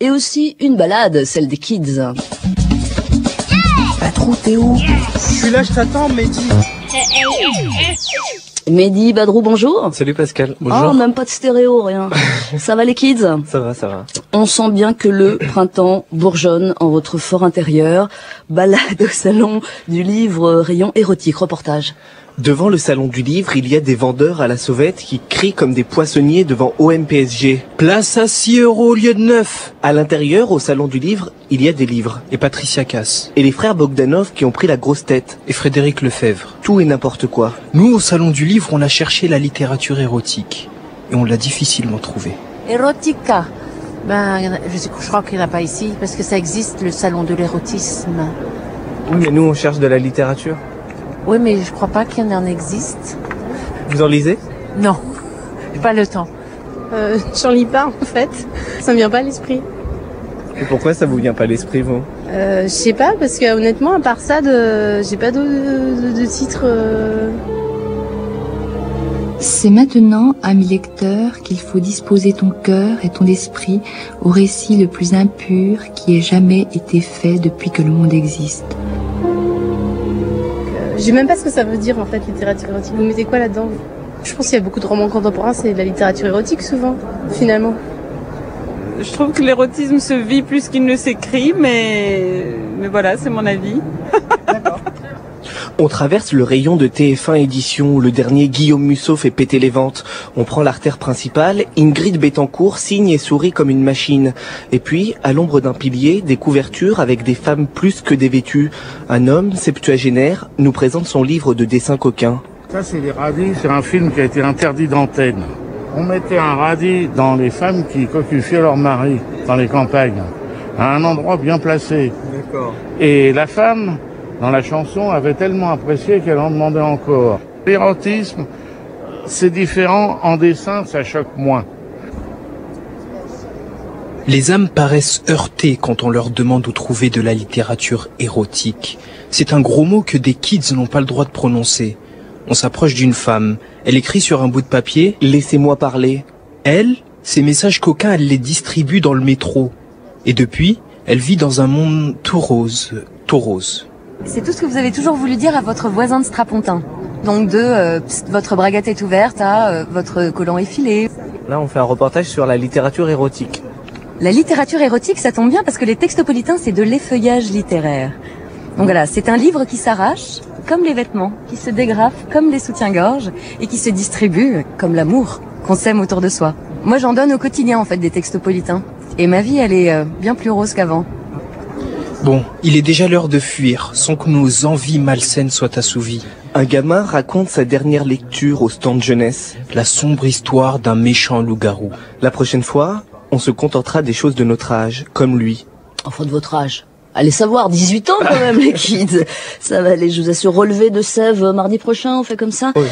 Et aussi une balade, celle des kids. Badrou, t'es où? Je suis là, je t'attends, Mehdi. Mehdi, Badrou, bonjour. Salut Pascal, bonjour. Oh, même pas de stéréo, rien. Ça va les kids? Ça va, ça va. On sent bien que le printemps bourgeonne en votre fort intérieur. Balade au salon du livre, rayon érotique, reportage. Devant le salon du livre, il y a des vendeurs à la sauvette qui crient comme des poissonniers devant OMPSG. Place à 6 € au lieu de 9. À l'intérieur, au salon du livre, il y a des livres. Et Patricia Cass. Et les frères Bogdanov qui ont pris la grosse tête. Et Frédéric Lefebvre. Tout et n'importe quoi. Nous, au salon du livre, on a cherché la littérature érotique. Et on l'a difficilement trouvée. Erotica. Je crois qu'il n'y en a pas ici, parce que ça existe, le salon de l'érotisme. Oui, mais nous, on cherche de la littérature. Oui, mais je crois pas qu'il y en existe. Vous en lisez? Non, j'ai pas le temps. J'en lis pas, en fait. Ça me vient pas à l'esprit. Et pourquoi ça vous vient pas à l'esprit, vous? Je sais pas, parce que honnêtement, à part ça, j'ai pas de titre. C'est maintenant, ami lecteur, qu'il faut disposer ton cœur et ton esprit au récit le plus impur qui ait jamais été fait depuis que le monde existe. Je sais même pas ce que ça veut dire en fait, littérature érotique. Vous mettez quoi là-dedans? Je pense qu'il y a beaucoup de romans contemporains, c'est de la littérature érotique souvent, finalement. Je trouve que l'érotisme se vit plus qu'il ne s'écrit, mais voilà, c'est mon avis. D'accord. On traverse le rayon de TF1 édition où le dernier Guillaume Musso fait péter les ventes. On prend l'artère principale, Ingrid Betancourt signe et sourit comme une machine. Et puis, à l'ombre d'un pilier, des couvertures avec des femmes plus que dévêtues. Un homme, septuagénaire, nous présente son livre de dessins coquins. Ça, c'est Les Radis, c'est un film qui a été interdit d'antenne. On mettait un radis dans les femmes qui cocufiaient leur mari, dans les campagnes, à un endroit bien placé. D'accord. Et la femme, dans la chanson, avait tellement apprécié qu'elle en demandait encore. L'érotisme, c'est différent. En dessin, ça choque moins. Les âmes paraissent heurtées quand on leur demande où trouver de la littérature érotique. C'est un gros mot que des kids n'ont pas le droit de prononcer. On s'approche d'une femme. Elle écrit sur un bout de papier « Laissez-moi parler ». Elle, ces messages coquins, elle les distribue dans le métro. Et depuis, elle vit dans un monde tout rose, tout rose. C'est tout ce que vous avez toujours voulu dire à votre voisin de strapontin. Donc votre braguette est ouverte à votre collant est filé. Là, on fait un reportage sur la littérature érotique. La littérature érotique, ça tombe bien parce que les textopolitains, c'est de l'effeuillage littéraire. Donc voilà, c'est un livre qui s'arrache, comme les vêtements, qui se dégrafe comme les soutiens-gorge et qui se distribue comme l'amour qu'on sème autour de soi. Moi, j'en donne au quotidien, en fait, des textopolitains. Et ma vie, elle est bien plus rose qu'avant. Bon, il est déjà l'heure de fuir, sans que nos envies malsaines soient assouvies. Un gamin raconte sa dernière lecture au stand jeunesse. La sombre histoire d'un méchant loup-garou. La prochaine fois, on se contentera des choses de notre âge, comme lui. Enfin, de votre âge. Allez savoir, 18 ans quand même, les kids. Ça va aller, je vous assure, relever de sève mardi prochain, on fait comme ça. Oui.